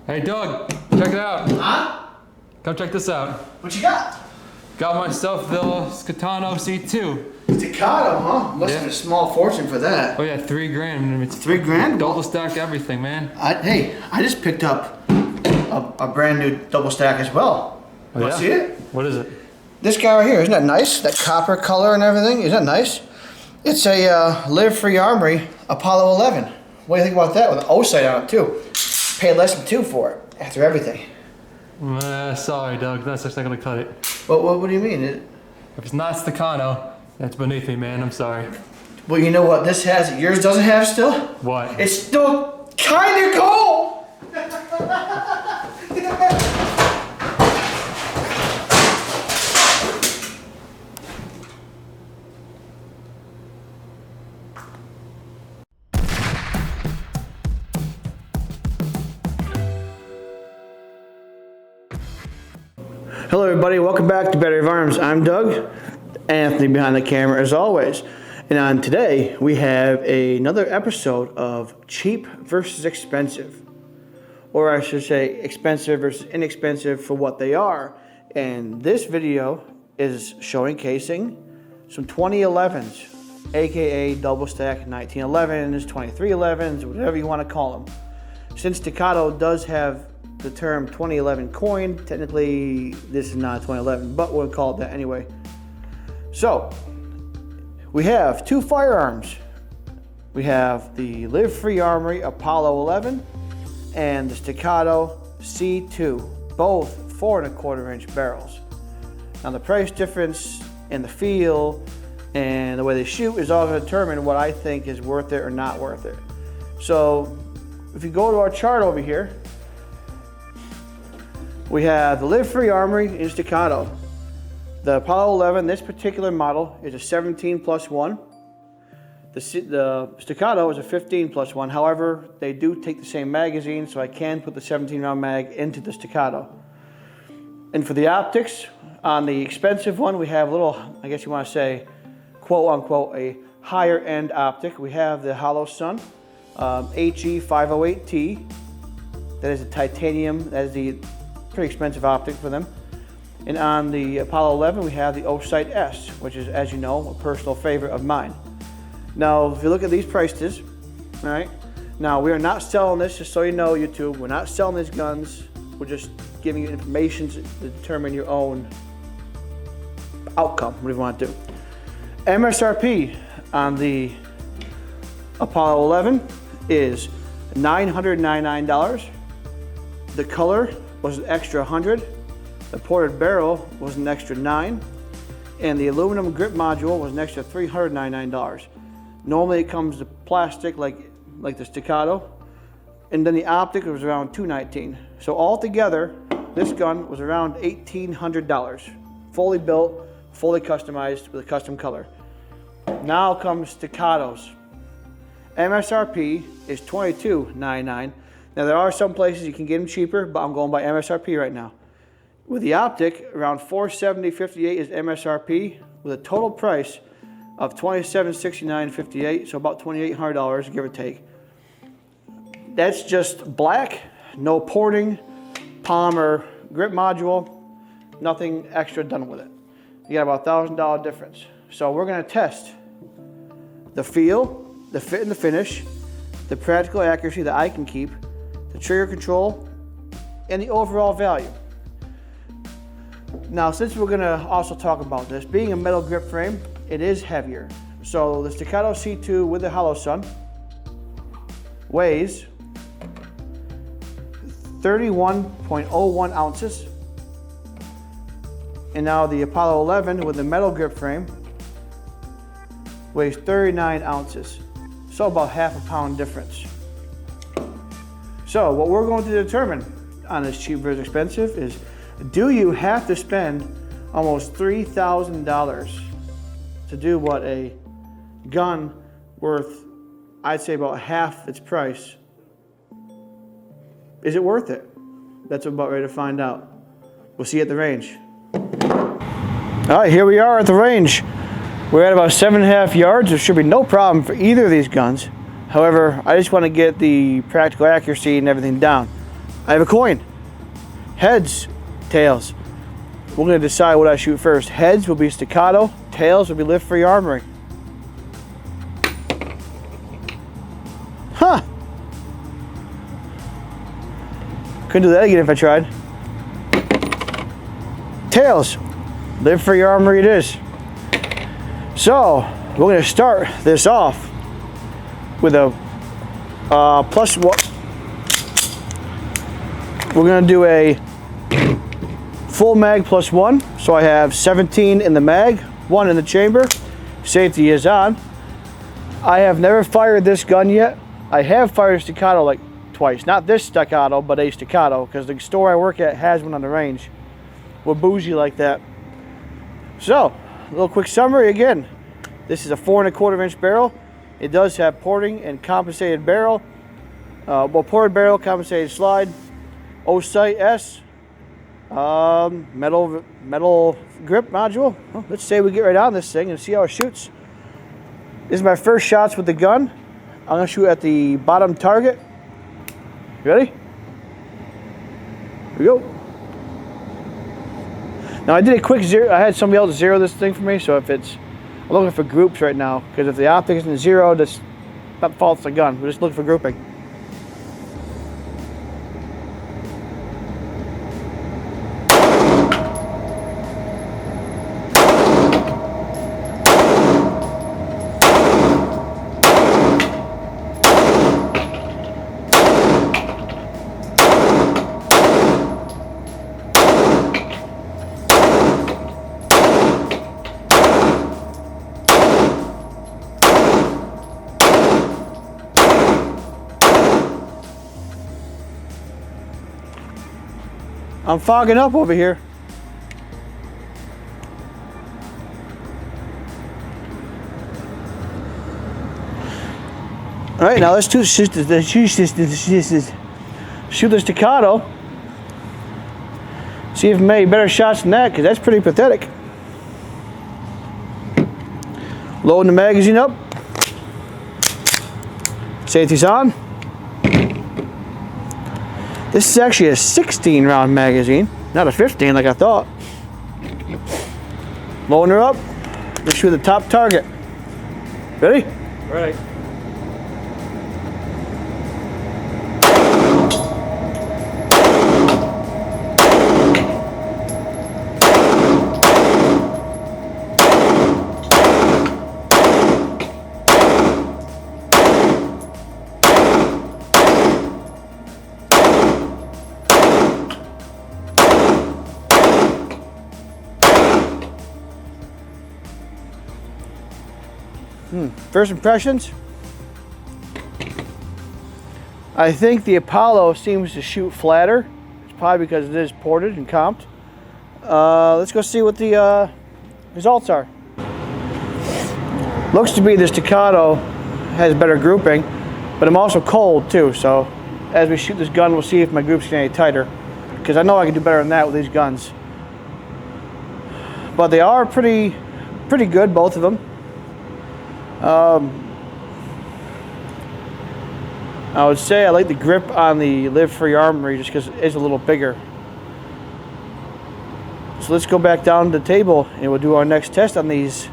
Hey Doug, check it out. Huh? Come check this out. What you got? Got myself the Staccato C2. Staccato, huh? Must have a small fortune for that. Oh yeah, $3,000. It's $3,000? double stack everything, man. Hey, I just picked up a brand new double stack as well. Oh, Want to see it? What is it? This guy right here, isn't that nice? That copper color and everything, isn't that nice? It's a Live Free Armory Apollo 11. What do you think about that? With an O sight on it too. Paid less than $2 for it after everything. Sorry, Doug. That's just not gonna cut it. What do you mean? If it's not Staccato, that's beneath me, man. I'm sorry. Well, you know what this has that yours doesn't have still? What? It's still kind of cool. Hello everybody, welcome back to Battery of Arms. I'm Doug, Anthony behind the camera as always. And on today, we have another episode of cheap versus expensive. Or I should say expensive versus inexpensive for what they are. And this video is showcasing some 2011s, aka double stack 1911s, 2311s, whatever you want to call them. Since Staccato does have the term 2011 coin, technically this is not 2011, but we'll call it that anyway. So, we have two firearms. We have the Live Free Armory Apollo 11 and the Staccato C2, both 4¼ inch barrels. Now the price difference and the feel and the way they shoot is all going to determine what I think is worth it or not worth it. So, if you go to our chart over here, we have the Live Free Armory and Staccato. The Apollo 11, this particular model, is a 17+1. The Staccato is a 15+1. However, they do take the same magazine, so I can put the 17-round mag into the Staccato. And for the optics, on the expensive one, we have a little, I guess you want to say, quote unquote, a higher end optic. We have the Hollow Sun HE508T. That is a titanium, that is the pretty expensive optic for them. And on the Apollo 11, we have the O-Sight S, which is, as you know, a personal favorite of mine. Now, if you look at these prices, all right, now we are not selling this, just so you know, YouTube, we're not selling these guns. We're just giving you information to determine your own outcome, whatever you want to do. MSRP on the Apollo 11 is $999. The color was an extra $100. The ported barrel was an extra $9, and the aluminum grip module was an extra $399. Normally it comes to plastic like the Staccato, and then the optic was around $219. So altogether, this gun was around $1,800, fully built, fully customized with a custom color. Now comes Staccatos. MSRP is $22.99. Now there are some places you can get them cheaper, but I'm going by MSRP right now. With the optic, around $470.58 is MSRP, with a total price of $2769.58, so about $2,800, give or take. That's just black, no porting, palm or grip module, nothing extra done with it. You got about $1,000 difference. So we're gonna test the feel, the fit and the finish, the practical accuracy that I can keep, the trigger control, and the overall value. Now, since we're going to also talk about this, being a metal grip frame, it is heavier. So the Staccato C2 with the Hollow Sun weighs 31.01 ounces. And now the Apollo 11 with the metal grip frame weighs 39 ounces. So about half a pound difference. So what we're going to determine on this cheap versus expensive is, do you have to spend almost $3,000 to do what a gun worth, I'd say about half its price, is it worth it? That's what we're about ready to find out. We'll see you at the range. All right, here we are at the range. We're at about 7.5 yards. There should be no problem for either of these guns. However, I just want to get the practical accuracy and everything down. I have a coin. Heads, tails. We're gonna decide what I shoot first. Heads will be Staccato, tails will be lift for your armory. Huh. Couldn't do that again if I tried. Tails, live for your armory it is. So, we're gonna start this off with a plus one. We're gonna do a full mag plus one. So I have 17 in the mag, 1 in the chamber. Safety is on. I have never fired this gun yet. I have fired Staccato like twice. Not this Staccato, but a Staccato, because the store I work at has one on the range. We're bougie like that. So, a little quick summary again. This is a 4 1/4 inch barrel. It does have porting and compensated barrel. Ported barrel, compensated slide. O-sight S. Metal grip module. Well, let's say we get right on this thing and see how it shoots. This is my first shots with the gun. I'm gonna shoot at the bottom target. You ready? Here we go. Now I did a quick zero. I had somebody else zero this thing for me, so if it's, I'm looking for groups right now, because if the optic isn't zero, that's not faults the gun. We're just looking for grouping. I'm fogging up over here. All right, now let's shoot the Staccato. See if we made better shots than that, because that's pretty pathetic. Loading the magazine up. Safety's on. This is actually a 16 round magazine, not a 15 like I thought. Loading her up. Let's shoot the top target. Ready? Right. First impressions. I think the Apollo seems to shoot flatter. It's probably because it is ported and comped. Let's go see what the results are. Looks to be the Staccato has better grouping, but I'm also cold too, so as we shoot this gun, we'll see if my group's getting any tighter, because I know I can do better than that with these guns. But they are pretty good, both of them. I would say I like the grip on the Live Free Armory just because it is a little bigger. So let's go back down to the table and we'll do our next test on these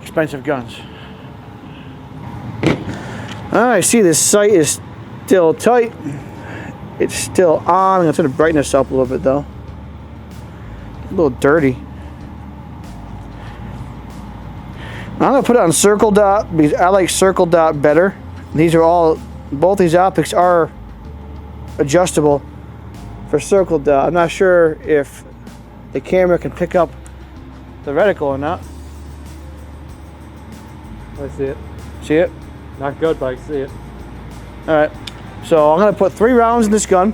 expensive guns. I see this sight is still tight. It's still on. I'm going to turn the brightness up a little bit though. A little dirty. I'm going to put it on circle dot because I like circle dot better. These are all, both these optics are adjustable for circle dot. I'm not sure if the camera can pick up the reticle or not. I see it. See it? Not good, but I see it. Alright, so I'm going to put 3 rounds in this gun.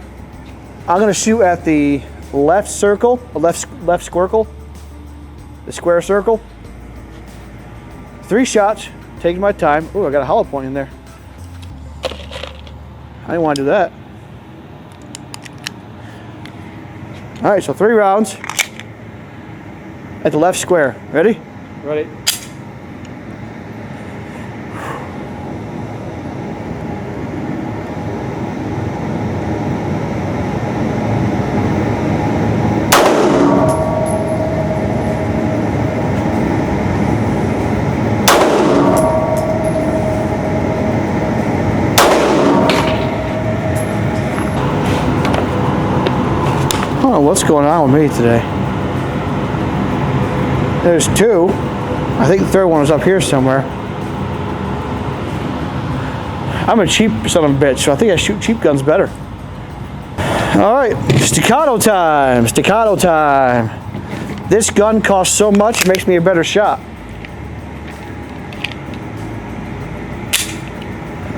I'm going to shoot at the left circle, the left squircle, the square circle. 3 shots, taking my time. Ooh, I got a hollow point in there. I didn't want to do that. Alright, so 3 rounds at the left square. Ready? Ready. don't know what's going on with me today. There's two. I think the third one was up here somewhere. I'm a cheap son of a bitch, so I think I shoot cheap guns better. All right, staccato time, staccato time. This gun costs so much, it makes me a better shot.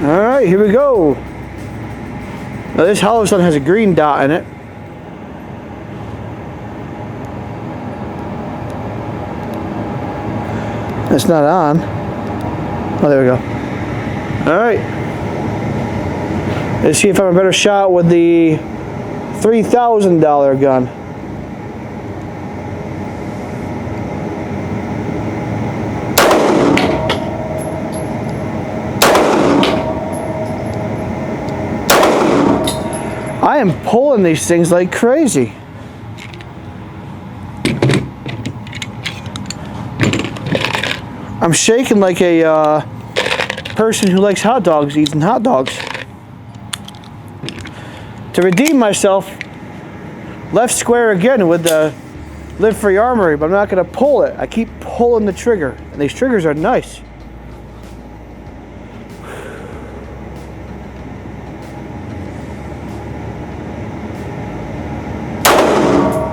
All right, here we go. Now this hollow stone has a green dot in it. It's not on. Oh, there we go. All right. Let's see if I'm a better shot with the $3,000 gun. I am pulling these things like crazy. I'm shaking like a person who likes hot dogs eating hot dogs. To redeem myself, left square again with the Live Free Armory, but I'm not going to pull it. I keep pulling the trigger, and these triggers are nice.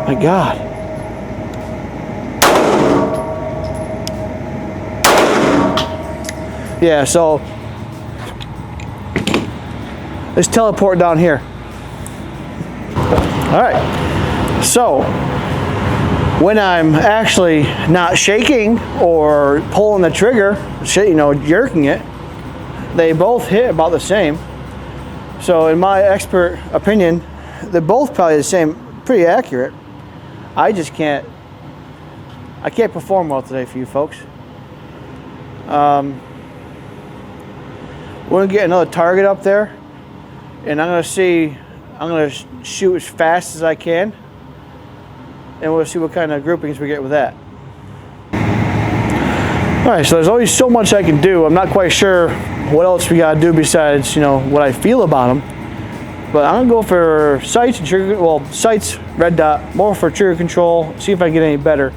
My God. Yeah, so let's teleport down here. All right, so when I'm actually not shaking or pulling the trigger, jerking it, they both hit about the same. So in my expert opinion, they're both probably the same, pretty accurate. I can't perform well today for you folks. We're gonna get another target up there, and I'm gonna shoot as fast as I can, and we'll see what kind of groupings we get with that. All right, so there's always so much I can do. I'm not quite sure what else we gotta do besides, what I feel about them. But I'm gonna go for sights and trigger. Well, sights, red dot, more for trigger control. See if I can get any better.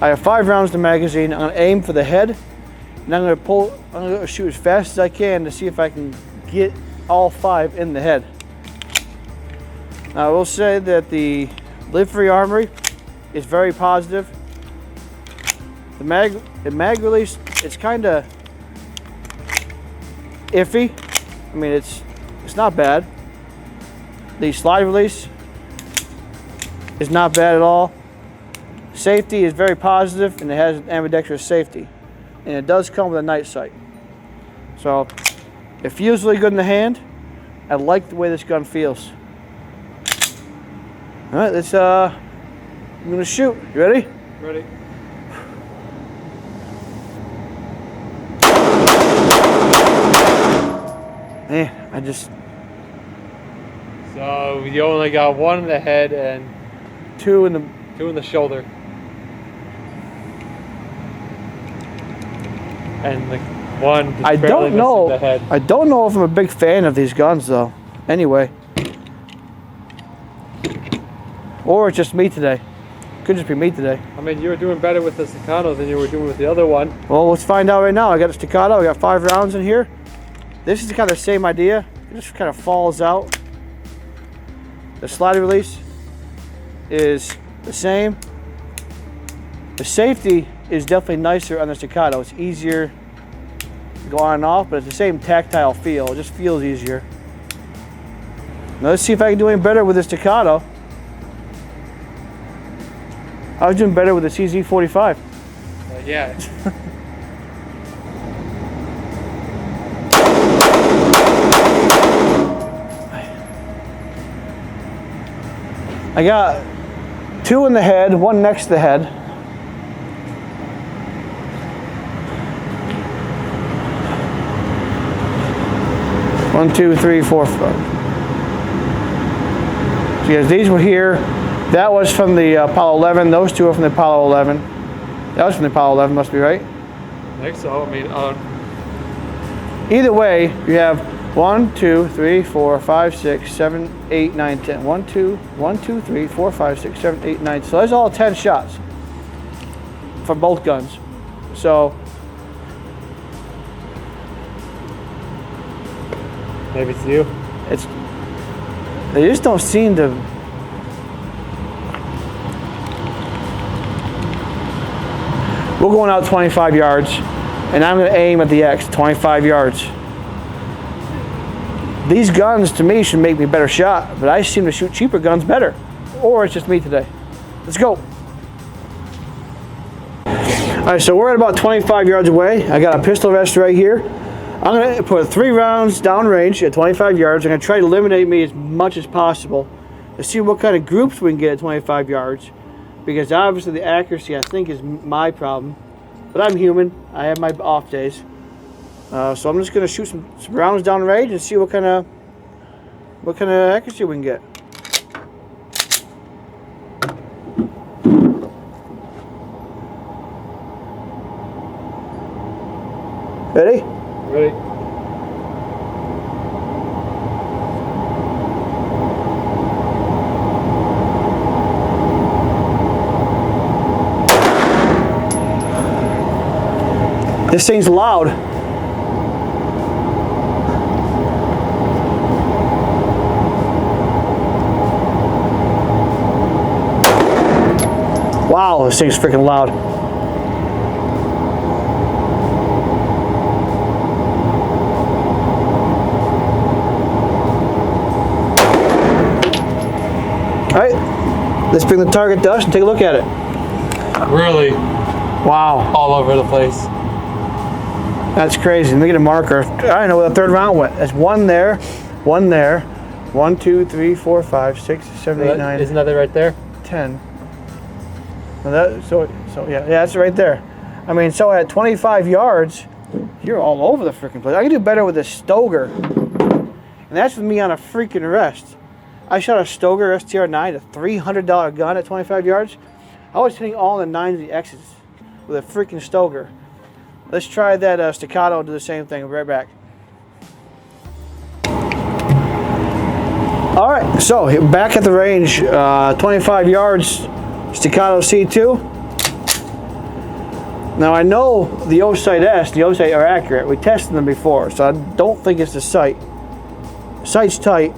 I have 5 rounds in the magazine. I'm gonna aim for the head, and I'm gonna shoot as fast as I can to see if I can get all 5 in the head. Now, I will say that the Live Free Armory is very positive. The mag release, it's kind of iffy. I mean, it's not bad. The slide release is not bad at all. Safety is very positive, and it has an ambidextrous safety, and it does come with a night sight. So it feels really good in the hand. I like the way this gun feels. All right, let's. I'm gonna shoot. You ready? Ready. Man, So you only got 1 in the head and 2 in the 2 in the shoulder. And the 1 just I barely don't know. missing the head. I don't know if I'm a big fan of these guns though. Anyway. Or it's just me today. Could just be me today. I mean, you were doing better with the Staccato than you were doing with the other one. Well, let's find out right now. I got a Staccato. I got 5 rounds in here. This is kind of the same idea. It just kind of falls out. The slide release is the same. The safety is definitely nicer on the Staccato. It's easier to go on and off, but it's the same tactile feel. It just feels easier. Now let's see if I can do any better with the Staccato. I was doing better with the CZ45. Yeah. I got 2 in the head, 1 next to the head. One, two, three, four, 5. So yes, these were here. That was from the Apollo 11. Those 2 are from the Apollo 11. That was from the Apollo 11, must be right. I think so. I mean, either way, you have 1, 2, 3, 4, 5, 6, 7, 8, 9, 10. 1, 2, 1, 2, 3, 4, 5, 6, 7, 8, 9. So that's all 10 shots for both guns. So Maybe it's you. They just don't seem to. We're going out 25 yards, and I'm going to aim at the X, 25 yards. These guns, to me, should make me a better shot, but I seem to shoot cheaper guns better. Or it's just me today. Let's go. All right, so we're at about 25 yards away. I got a pistol rest right here. I'm going to put 3 rounds downrange at 25 yards. I'm going to try to eliminate me as much as possible to see what kind of groups we can get at 25 yards. Because obviously the accuracy, I think, is my problem. But I'm human. I have my off days. So I'm just going to shoot some rounds downrange and see what kind of accuracy we can get. Ready? Ready. This thing's loud. Wow, this thing's freaking loud. All right, let's bring the target to us and take a look at it. Really? Wow. All over the place. That's crazy. Let me get a marker. I don't know where the third round went. That's one there, one there. 1, 2, 3, 4, 5, 6, 7, 8, 9. Isn't that it right there? 10. So yeah, that's right there. I mean, so at 25 yards, you're all over the freaking place. I can do better with a Stoger. And that's with me on a freaking rest. I shot a Stoger STR-9, a $300 gun at 25 yards. I was hitting all the 9s and the X's with a freaking Stoger. Let's try that Staccato and do the same thing. Right back. All right, so back at the range, 25 yards, Staccato C2. Now I know the O-Sight S, the O-Sight are accurate. We tested them before, so I don't think it's the sight. Sight's tight.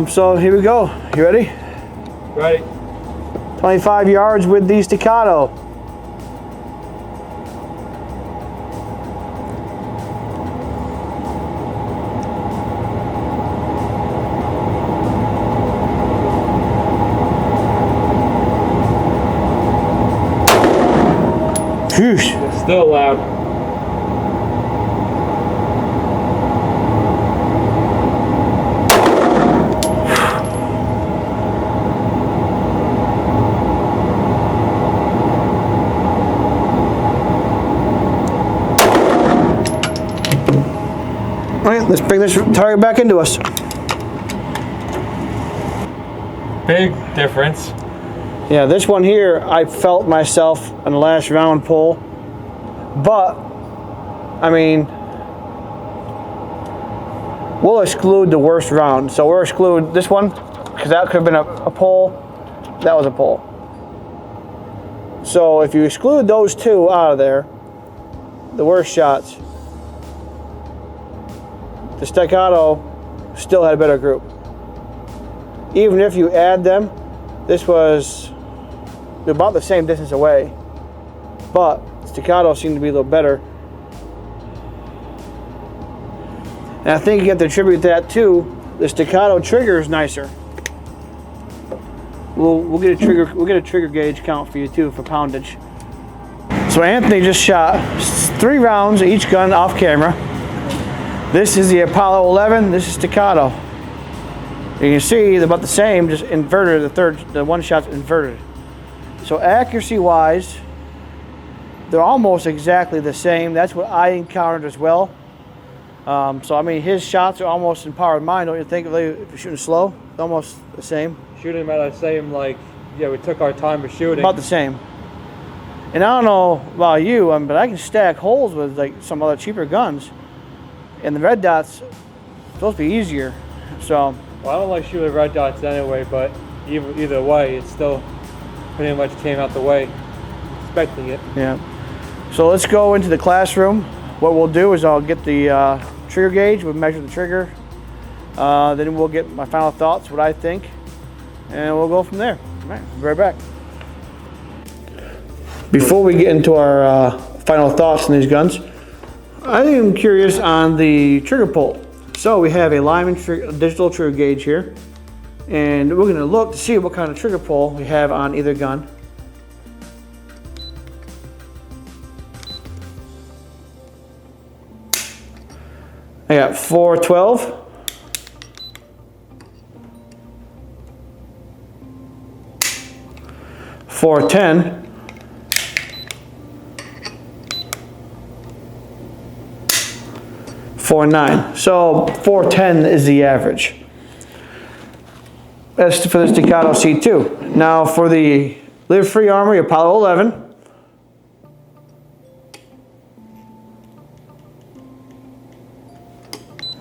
So here we go. You ready? Ready. 25 yards with the Staccato. It's still loud. All right, let's bring this target back into us. Big difference. Yeah, this one here, I felt myself on the last round pull, but, I mean, we'll exclude the worst round. So we'll exclude this one, because that could have been a pull, that was a pull. So if you exclude those two out of there, the worst shots, the Staccato still had a better group. Even if you add them, this was about the same distance away, but Staccato seemed to be a little better. And I think you have to attribute that to the Staccato trigger is nicer. We'll get a trigger gauge count for you too for poundage. So Anthony just shot 3 rounds of each gun off camera. This is the Apollo 11. This is Staccato. You can see they're about the same, just inverted. The one shot's inverted. So accuracy-wise, they're almost exactly the same. That's what I encountered as well. So I mean, his shots are almost in par with mine. Don't you think? If you're shooting slow, they're almost the same. Shooting at the same, like, yeah, we took our time with shooting. About the same. And I don't know about you, but I can stack holes with like some other cheaper guns. And the red dot's supposed to be easier. So, Well, I don't like shooting red dots anyway, but either way, it still pretty much came out the way expecting it. yeah. So let's go into the classroom. What we'll do is I'll get the trigger gauge, we'll measure the trigger. Then we'll get my final thoughts, what I think, and we'll go from there. All right, be right back. Before we get into our final thoughts on these guns, I am curious on the trigger pull. So we have a Lyman digital trigger gauge here, and we're going to look to see what kind of trigger pull we have on either gun. I got 412. 410. 4.9. So 410 is the average. That's for the Staccato C2. Now for the Live Free Armory Apollo 11.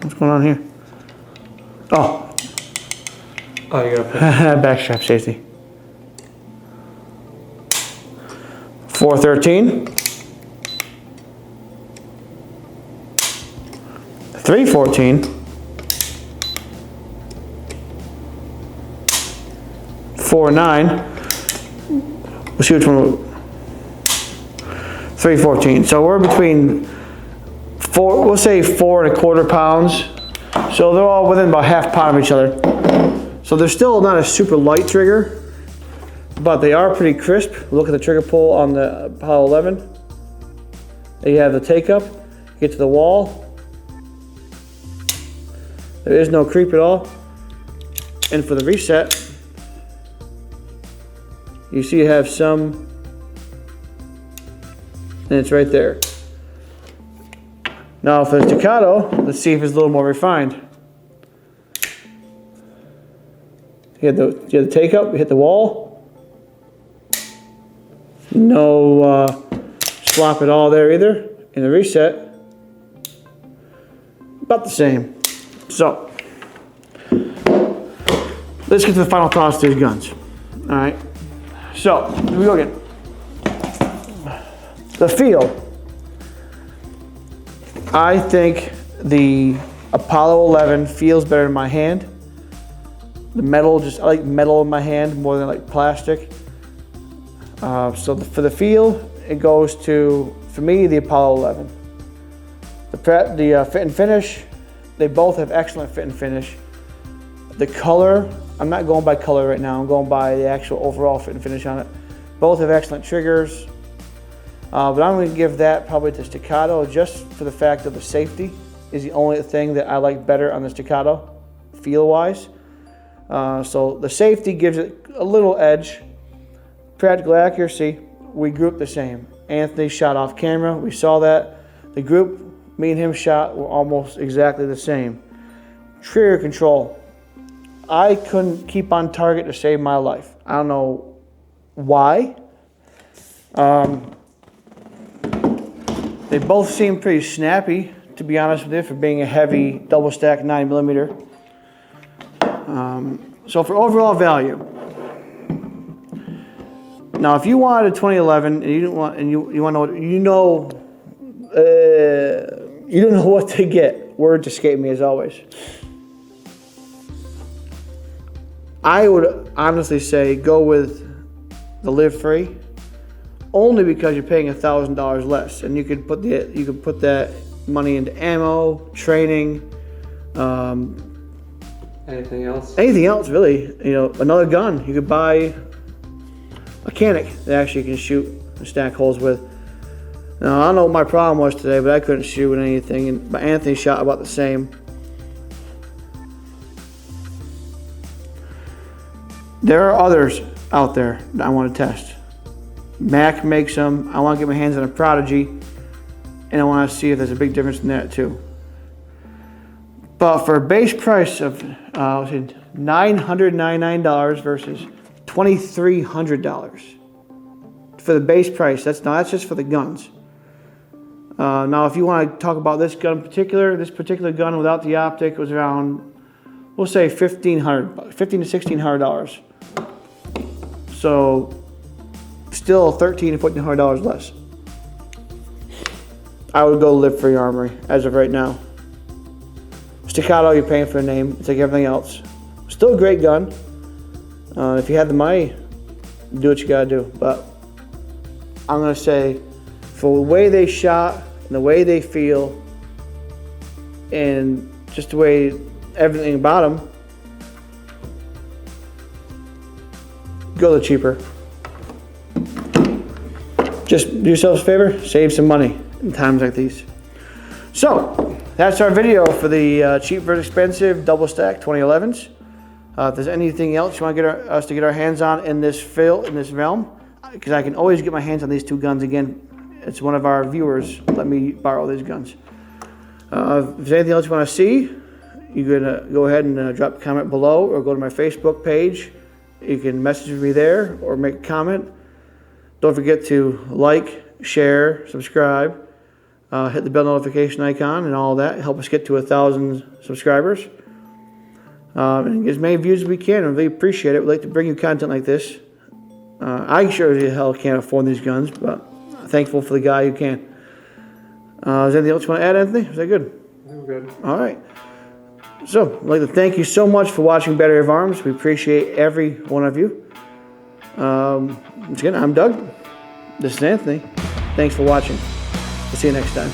What's going on here? Oh. Oh, you got backstrap safety. 413. 314. 4.9. We'll see which one. 314. So we're between four. We'll say 4.25 pounds. So they're all within about half pound of each other. So they're still not a super light trigger, but they are pretty crisp. Look at the trigger pull on the Apollo 11. There you have the take up. Get to the wall. There is no creep at all. And for the reset, you see you have some, and it's right there. Now for the Staccato, let's see if it's a little more refined. You had the take up, you hit the wall. No slop at all there either. And the reset, about the same. So, let's get to the final thoughts of these guns. All right. So, here we go again. The feel. I think the Apollo 11 feels better in my hand. The metal, I like metal in my hand more than like plastic. For the feel, it goes to, for me, the Apollo 11. The fit and finish, they both have excellent fit and finish. The color, I'm not going by color right now, I'm going by the actual overall fit and finish on it. Both have excellent triggers. But I'm going to give that probably to Staccato just for the fact that the safety is the only thing that I like better on the Staccato, feel-wise. So the safety gives it a little edge. Practical accuracy, we grouped the same. Anthony shot off camera, we saw that. The group me and him shot were almost exactly the same. Trigger control, I couldn't keep on target to save my life. I don't know why. They both seem pretty snappy, to be honest with you, for being a heavy double stack 9mm. So for overall value, now if you wanted a 2011 and you didn't want, and you want to know, you don't know what to get. Words escape me as always. I would honestly say go with the Live Free, only because you're paying $1,000 less, and you could put that money into ammo, training, anything else? Anything else really. You know, another gun. You could buy a mechanic that actually can shoot and stack holes with. Now, I don't know what my problem was today, but I couldn't shoot with anything, and Anthony shot about the same. There are others out there that I want to test. Mac makes them. I want to get my hands on a Prodigy, and I want to see if there's a big difference in that too. But for a base price of $999 versus $2,300 for the base price, that's just for the guns. Now, if you want to talk about this gun in particular, this particular gun without the optic was around, we'll say $1,500 to $1,600. So, still $1,300 to $1,400 less. I would go live for your Armory as of right now. Staccato, you're paying for a name. It's like everything else. Still a great gun. If you have the money, do what you gotta do. But I'm gonna say, for the way they shot and the way they feel, and just the way everything about them, go the cheaper. Just do yourselves a favor, save some money in times like these. So that's our video for the cheap versus expensive double stack 2011s. If there's anything else you want to get us to get our hands on in this realm, because I can always get my hands on these two guns again. It's one of our viewers let me borrow these guns. If there's anything else you want to see, you can go ahead and drop a comment below, or go to my Facebook page. You can message me there or make a comment. Don't forget to like, share, subscribe, hit the bell notification icon and all that. Help us get to 1,000 subscribers. And get as many views as we can. I really appreciate it. We'd like to bring you content like this. I sure as hell can't afford these guns, but I'm thankful for the guy who can. Is there anything else you want to add, Anthony? Is that good? We're good. All right. So, I'd like to thank you so much for watching Battery of Arms. We appreciate every one of you. Once again, I'm Doug. This is Anthony. Thanks for watching. We'll see you next time.